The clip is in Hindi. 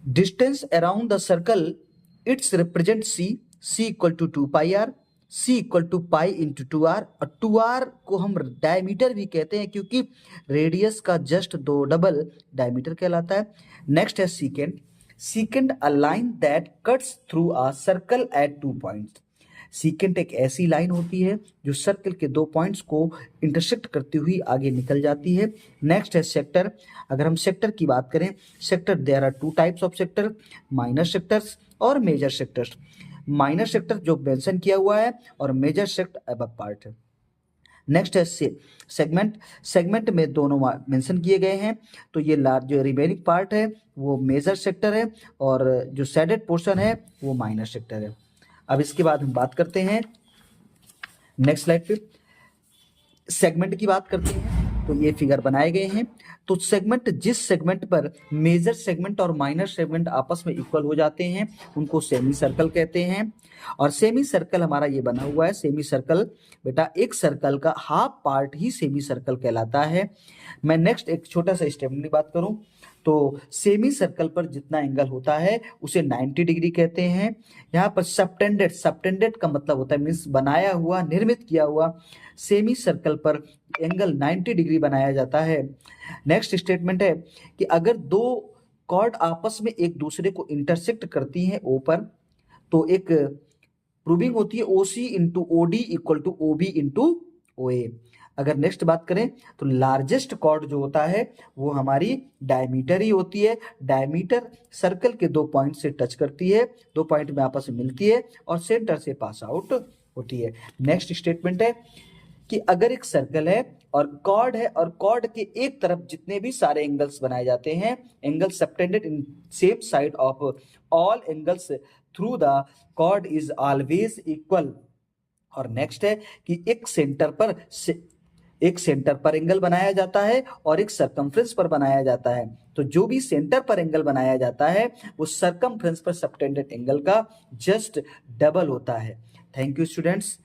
Distance around the circle it's represent c equal to 2 pi r, c equal to pi into 2r, और 2r को हम डायमीटर भी कहते हैं क्योंकि रेडियस का जस्ट 2 डबल डायमीटर कहलाता है। नेक्स्ट है सीकेंड। सीकेंड a line that cuts through a circle eight 2 points. Secant एक ऐसी लाइन होती है जो सर्कल के 2 पॉइंट्स को इंटरसेक्ट करती हुई आगे निकल जाती है। नेक्स्ट है सेक्टर। अगर हम सेक्टर की बात करें, sector there are 2 types of sector, minor sectors और मेजर सेक्टर्स। माइनर सेक्टर जो मेंशन किया हुआ है और मेजर सेक्टर अबव पार्ट है। नेक्स्ट है सेगमेंट। सेगमेंट में दोनों मेंशन किए गए हैं, तो ये लार्ज जो रिमेनिंग पार्ट है वो मेजर सेक्टर है और जो शेडेड पोर्शन है वो माइनर सेक्टर है। अब इसके बाद हम बात करते हैं नेक्स्ट स्लाइड पे सेगमेंट की बात करते हैं। तो ये फिगर बनाए गए हैं। तो सेगमेंट, जिस सेगमेंट पर मेजर सेगमेंट और माइनर सेगमेंट आपस में इक्वल हो जाते हैं उनको सेमी सर्कल कहते हैं। और सेमी सर्कल हमारा ये बना हुआ है। सेमी सर्कल बेटा एक सर्कल का हाफ पार्ट ही सेमी सर्कल कहलाता है। मैं नेक्स्ट एक छोटा सा स्टेप की बात करूं तो सेमी सर्कल पर जितना एंगल होता है उसे 90 डिग्री कहते हैं। यहाँ पर सबटेंडेड, सबटेंडेड का मतलब होता है मीन्स बनाया हुआ, निर्मित किया हुआ। सेमी सर्कल पर एंगल 90 डिग्री बनाया जाता है। नेक्स्ट स्टेटमेंट है कि अगर दो कॉर्ड आपस में एक दूसरे को इंटरसेक्ट करती हैं ओ पर, तो एक प्रूविंग होती है OC into OD equal to OB into OA। अगर नेक्स्ट बात करें तो लार्जेस्ट कॉर्ड जो होता है वो हमारी डायमीटर ही होती है। डायमीटर सर्कल के 2 पॉइंट से टच करती है, 2 पॉइंट में आपस में मिलती है और सेंटर से पास आउट होती है। नेक्स्ट स्टेटमेंट है कि अगर एक सर्कल है और कॉर्ड है और कॉर्ड के एक तरफ जितने भी सारे एंगल्स बनाए जाते हैं, angle subtended in same side of all angles through the chord is always equal. और नेक्स्ट है कि एक सेंटर पर एंगल बनाया जाता है और एक सरकमफ्रेंस पर बनाया जाता है। तो जो भी सेंटर पर एंगल बनाया जाता है वो सरकमफ्रेंस पर सबटेंडेड एंगल का जस्ट डबल होता है। Thank you students.